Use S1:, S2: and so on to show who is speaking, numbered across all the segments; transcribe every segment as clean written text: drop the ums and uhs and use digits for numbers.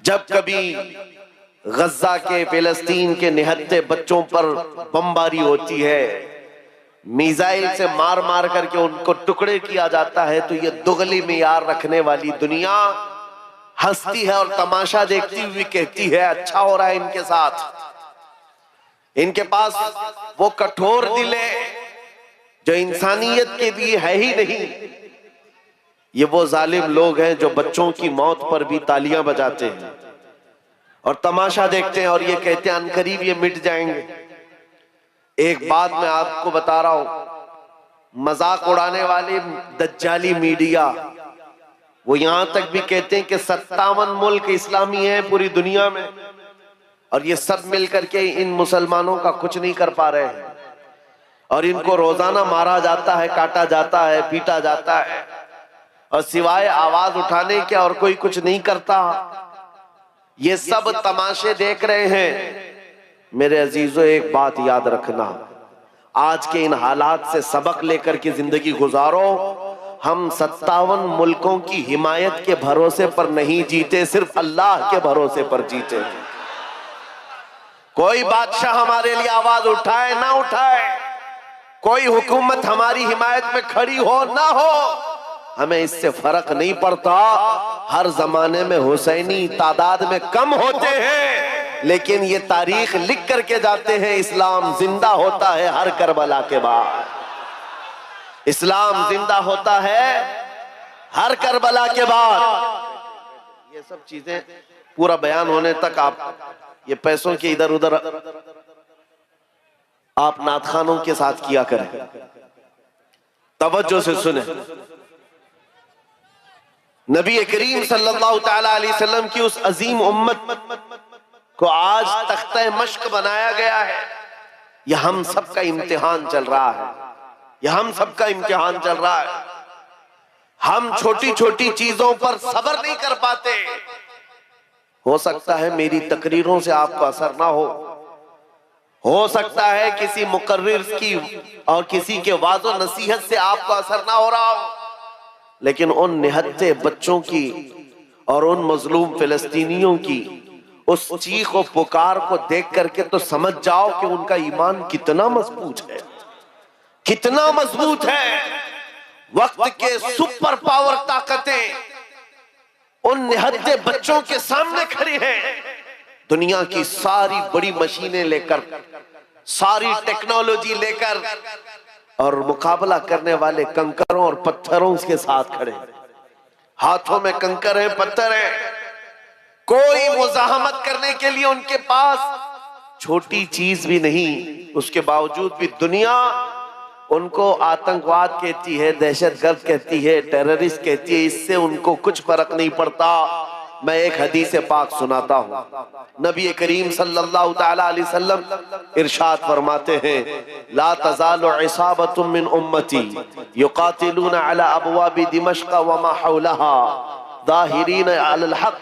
S1: जब कभी गज्जा के, फिलिस्तीन के निहत्थे बच्चों पर बमबारी होती है, मिसाइल से मार मार करके उनको टुकड़े किया जाता है, तो ये दुगली मियार रखने वाली दुनिया हंसती है और तमाशा देखती हुई कहती है अच्छा हो रहा है इनके साथ। इनके पास वो कठोर दिल है जो इंसानियत के लिए है ही नहीं। ये वो जालिम लोग हैं जो बच्चों की मौत पर भी तालियां बजाते हैं और तमाशा देखते हैं और ये कहते हैं अनकरीब ये मिट जाएंगे। एक बात मैं आपको बता रहा हूं, मजाक उड़ाने वाले दज्जाली मीडिया वो यहां तक भी कहते हैं कि 57 मुल्क इस्लामी हैं पूरी दुनिया में और ये सब मिलकर के इन मुसलमानों का कुछ नहीं कर पा रहे हैं और इनको रोजाना मारा जाता है, काटा जाता है, पीटा जाता है और सिवाय आवाज उठाने के और कोई कुछ नहीं करता। ये सब तमाशे देख रहे हैं। मेरे अजीजों, एक बात याद रखना, आज के इन हालात से सबक लेकर के जिंदगी गुजारो। हम 57 मुल्कों की हिमायत के भरोसे पर नहीं जीते, सिर्फ अल्लाह के भरोसे पर जीते। कोई बादशाह हमारे लिए आवाज उठाए ना उठाए, कोई हुकूमत हमारी हिमायत में खड़ी हो ना हो, हमें इससे फर्क नहीं पड़ता। हर जमाने में हुसैनी तादाद में कम होते हैं, लेकिन ये तारीख लिख करके जाते हैं इस्लाम जिंदा होता है हर करबला के बाद। इस्लाम जिंदा होता है हर करबला के बाद। ये सब चीजें पूरा बयान होने तक आप ये पैसों के इधर उधर आप नातखानों के साथ किया करें, तवज्जो से सुने। नबी करीम सल्लल्लाहु तआला अलैहि वसल्लम की उस अजीम उम्मत को आज तख्ते मश्क बनाया गया है। यह हम सबका इम्तिहान चल रहा है, यह हम सबका इम्तिहान चल रहा है। हम छोटी छोटी चीजों पर सब्र नहीं कर पाते। हो सकता है मेरी तकरीरों से आपको असर ना हो सकता है किसी मुकर्रिर की और किसी के वाज़ो नसीहत से आपको असर ना हो रहा हो, लेकिन उन निहत्थे बच्चों की और उन मजलूम फिलिस्तीनियों की उस चीख और पुकार को देख करके तो समझ जाओ कि उनका ईमान कितना मजबूत है, कितना मजबूत है। वक्त के सुपर पावर ताकतें उन निहत्थे बच्चों के सामने खड़ी हैं। दुनिया की सारी बड़ी मशीनें लेकर, सारी टेक्नोलॉजी लेकर और मुकाबला करने वाले कंकरों और पत्थरों के साथ खड़े। हाथों में कंकर है, पत्थर है, कोई मुजाहमत करने के लिए उनके पास छोटी चीज भी नहीं। उसके बावजूद भी दुनिया उनको आतंकवाद कहती है, दहशतगर्द कहती है, टेररिस्ट कहती है। इससे उनको कुछ फर्क नहीं पड़ता। मैं एक हदीस पाक सुनाता हूं। नबी करीम सल्लल्लाहु तआला अलैहि वसल्लम इरशाद फरमाते हैं, ला तज़ालु इसाबतुम मिन उम्मती युकातिलूना अला अबवाबि दिमश्क व मा हौलहा ज़ाहिरीन अलल हक़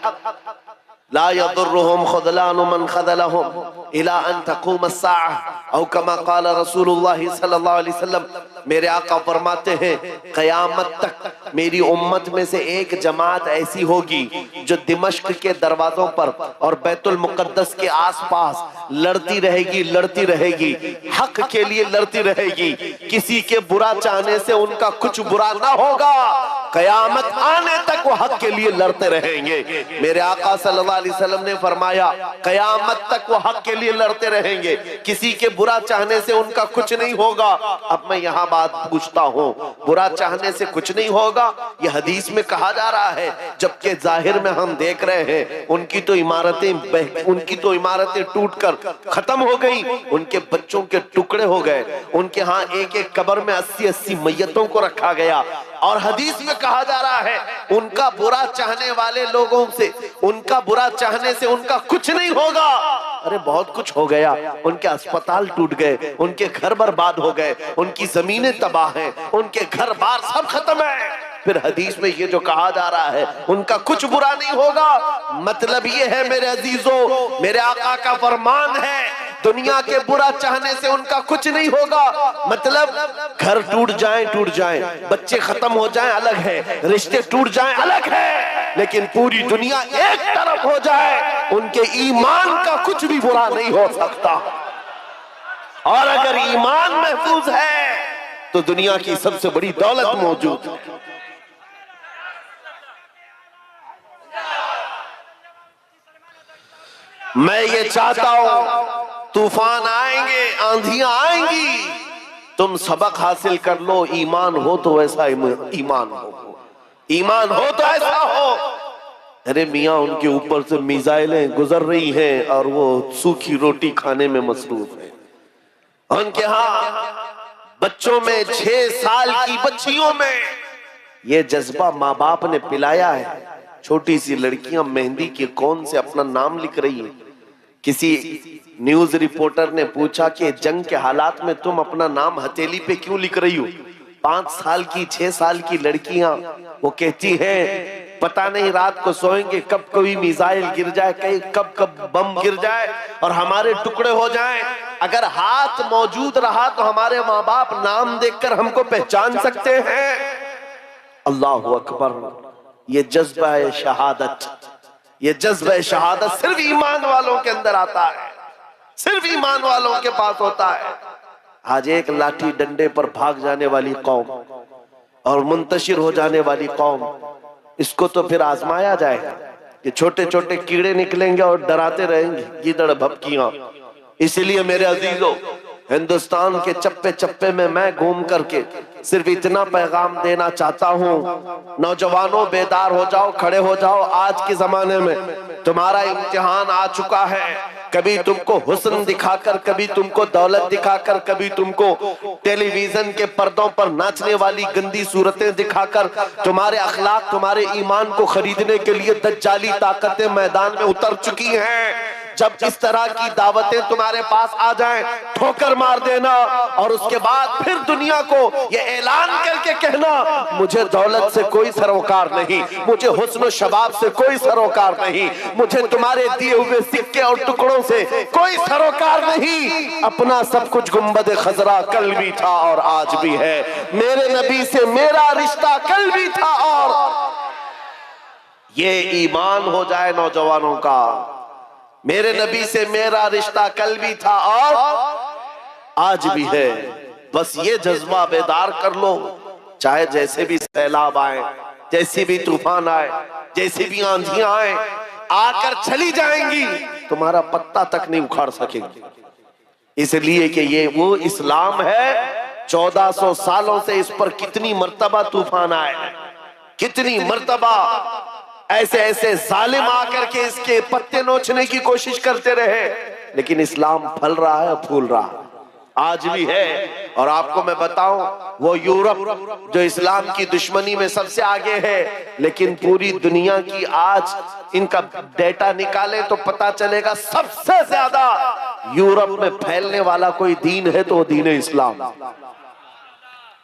S1: ला यदुर्रुहुम ख़ुज़लानु मन ख़ज़लहुम इला अन तक़ूम अस्साअह औ कमा क़ाल रसूलुल्लाह सल्लल्लाहु अलैहि वसल्लम। मेरे आका फरमाते हैं, क़यामत तक मेरी उम्मत में से एक जमात ऐसी होगी जो दिमश्क के दरवाजों पर और बैतुल मुक़द्दस के आसपास लड़ती रहेगी, लड़ती रहेगी, हक के लिए लड़ती रहेगी। किसी के बुरा चाहने से उनका कुछ बुरा ना होगा। क़यामत आने तक वो हक के लिए लड़ते रहेंगे। मेरे आका सल्लल्लाहु अलैहि वसल्लम ने फरमाया, क़यामत तक वो हक के लिए लड़ते रहेंगे, किसी के बुरा चाहने से उनका कुछ नहीं होगा। अब मैं यहाँ बात पूछता हूँ, बुरा चाहने से कुछ नहीं होगा, ये हदीस में कहा जा रहा है, जबकि जाहिर में हम देख रहे हैं उनकी तो इमारतें टूटकर खत्म हो गई, उनके बच्चों के टुकड़े हो गए, उनके यहाँ एक एक कब्र में 80-80 मैयतों को रखा गया। और हदीस में कहा जा रहा है उनका बुरा चाहने वाले लोगों से, उनका बुरा चाहने से उनका कुछ नहीं होगा। अरे बहुत कुछ हो गया, उनके अस्पताल टूट गए, उनके घर बर्बाद हो गए, उनकी जमीनें तबाह हैं, उनके घर बार सब खत्म है। फिर हदीस में ये जो कहा जा रहा है उनका कुछ बुरा नहीं होगा, मतलब ये है मेरे अजीजों, मेरे आका का फरमान है, दुनिया के बुरा चाहने से उनका कुछ नहीं होगा। मतलब घर टूट जाएं, बच्चे खत्म हो जाएं अलग है, रिश्ते टूट जाएं अलग है, लेकिन पूरी दुनिया एक तरफ हो जाए, उनके ईमान का कुछ भी बुरा नहीं हो सकता। और अगर ईमान महफूज है तो दुनिया की सबसे बड़ी दौलत मौजूद है। मैं ये चाहता हूं, तूफान आएंगे, आंधियां आएंगी, तुम सबक हासिल कर लो। ईमान हो तो ऐसा ईमान हो, ईमान हो तो ऐसा हो। अरे मियाँ, उनके ऊपर से मिसाइलें गुजर रही हैं और वो सूखी रोटी खाने में मसरूफ है। उनके यहाँ बच्चों में 6 साल की बच्चियों में ये जज्बा माँ बाप ने पिलाया है। छोटी सी लड़कियां मेहंदी के कौन से अपना नाम लिख रही है। किसी न्यूज रिपोर्टर ने पूछा कि जंग के हालात में तुम अपना नाम हथेली पे क्यों लिख रही हो। 5 साल की 6 साल की लड़कियां वो कहती हैं पता नहीं रात को सोएंगे कब कोई मिसाइल गिर जाए, कहीं कब कब बम गिर जाए और हमारे टुकड़े हो जाएं। अगर हाथ मौजूद रहा तो हमारे माँ बाप नाम देखकर हमको पहचान सकते हैं। अल्लाहु अकबर। ये जज्बा है शहादत, ये जज्बा है शहादत सिर्फ ईमान वालों के अंदर आता है, सिर्फ ईमान वालों के पास होता है। आज एक लाठी डंडे पर भाग जाने वाली कौम और मुंतशिर हो जाने वाली कौम, इसको तो फिर आजमाया जाएगा कि छोटे छोटे कीड़े निकलेंगे और डराते रहेंगे गीदड़ भपकियां। इसीलिए मेरे अजीजों, हिंदुस्तान के चप्पे चप्पे में मैं घूम करके सिर्फ इतना पैगाम देना चाहता हूं, नौजवानों बेदार हो जाओ, खड़े हो जाओ। आज के जमाने में तुम्हारा इम्तिहान आ चुका है। कभी तुमको हुस्न दिखाकर, कभी तुमको दौलत दिखाकर, कभी तुमको टेलीविजन के पर्दों पर नाचने वाली गंदी सूरतें दिखाकर तुम्हारे अखलाक, तुम्हारे ईमान को खरीदने के लिए दज्जाली ताकतें मैदान में उतर चुकी हैं। जब इस तरह की दावतें तुम्हारे पास आ जाएं, ठोकर मार देना और उसके बाद फिर दुनिया को ये ऐलान करके कहना मुझे दौलत से कोई सरोकार नहीं, मुझे हुस्न शबाब से कोई सरोकार नहीं, मुझे तुम्हारे दिए हुए सिक्के और टुकड़ों से कोई सरोकार नहीं। अपना सब कुछ गुंबद खजरा कल भी था और आज भी है। मेरे नबी से मेरा रिश्ता कल भी था और ये ईमान हो जाए नौजवानों का। मेरे नबी से मेरा रिश्ता कल भी था और आज भी है। बस ये जज्बा बेदार कर लो। चाहे जैसे भी सैलाब आए, जैसी भी तूफान आए, जैसी भी आंधियां आए, आकर चली जाएंगी, तुम्हारा पत्ता तक नहीं उखाड़ सकेंगी। इसलिए कि ये वो इस्लाम है। 1400 सालों से इस पर कितनी मर्तबा तूफान आए, कितनी मर्तबा ऐसे ऐसे जालिम आकर के इसके पत्ते नोचने की कोशिश करते रहे, लेकिन इस्लाम फल रहा है, फूल रहा है, आज भी है। और आपको मैं बताऊं, वो यूरोप जो इस्लाम की दुश्मनी में सबसे आगे है, लेकिन पूरी दुनिया की आज इनका डेटा निकाले तो पता चलेगा सबसे ज्यादा यूरोप में फैलने वाला कोई दीन है तो वो दीन है इस्लाम।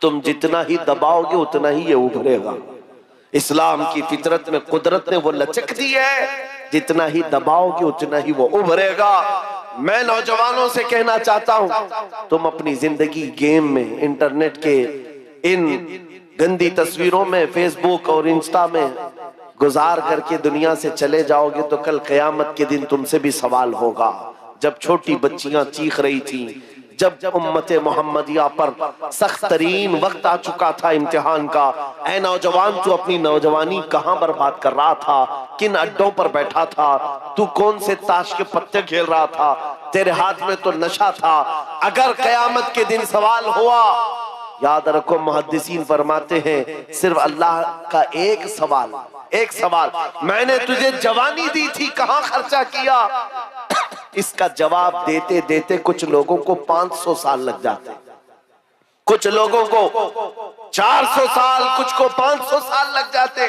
S1: तुम जितना ही दबाओगे उतना ही ये उभरेगा। इस्लाम की फितरत में कुदरत ने वो लचक दी है, जितना ही दबाओगे उतना ही वो उभरेगा। मैं नौजवानों से कहना चाहता हूं, तुम अपनी जिंदगी गेम में, इंटरनेट के इन गंदी तस्वीरों में, फेसबुक और इंस्टा में गुजार करके दुनिया से चले जाओगे तो कल क़यामत के दिन तुमसे भी सवाल होगा। जब छोटी बच्चियां चीख रही थी, जब उम्मते मोहम्मदिया पर सख्त तरीन वक्त आ चुका था इम्तिहान का, ऐ नौजवान तू अपनी नौजवानी कहां बर्बाद कर रहा था, किन अड्डों पर बैठा था, तू कौन से ताश के पत्ते खेल रहा था, तेरे हाथ में तो नशा था। अगर क़यामत के दिन सवाल हुआ, याद रखो मुहद्दिसीन फरमाते हैं सिर्फ अल्लाह का एक सवाल, मैंने तुझे जवानी दी थी कहां खर्चा किया, इसका जवाब देते देते कुछ लोगों को 500 साल लग जाते, कुछ लोगों को 400 साल, कुछ को 500 साल लग जाते।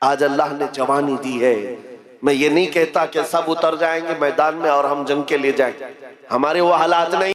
S1: आज अल्लाह ने जवानी दी है। मैं ये नहीं कहता कि सब उतर जाएंगे मैदान में और हम जंग के लिए जाएंगे, हमारे वो हालात नहीं।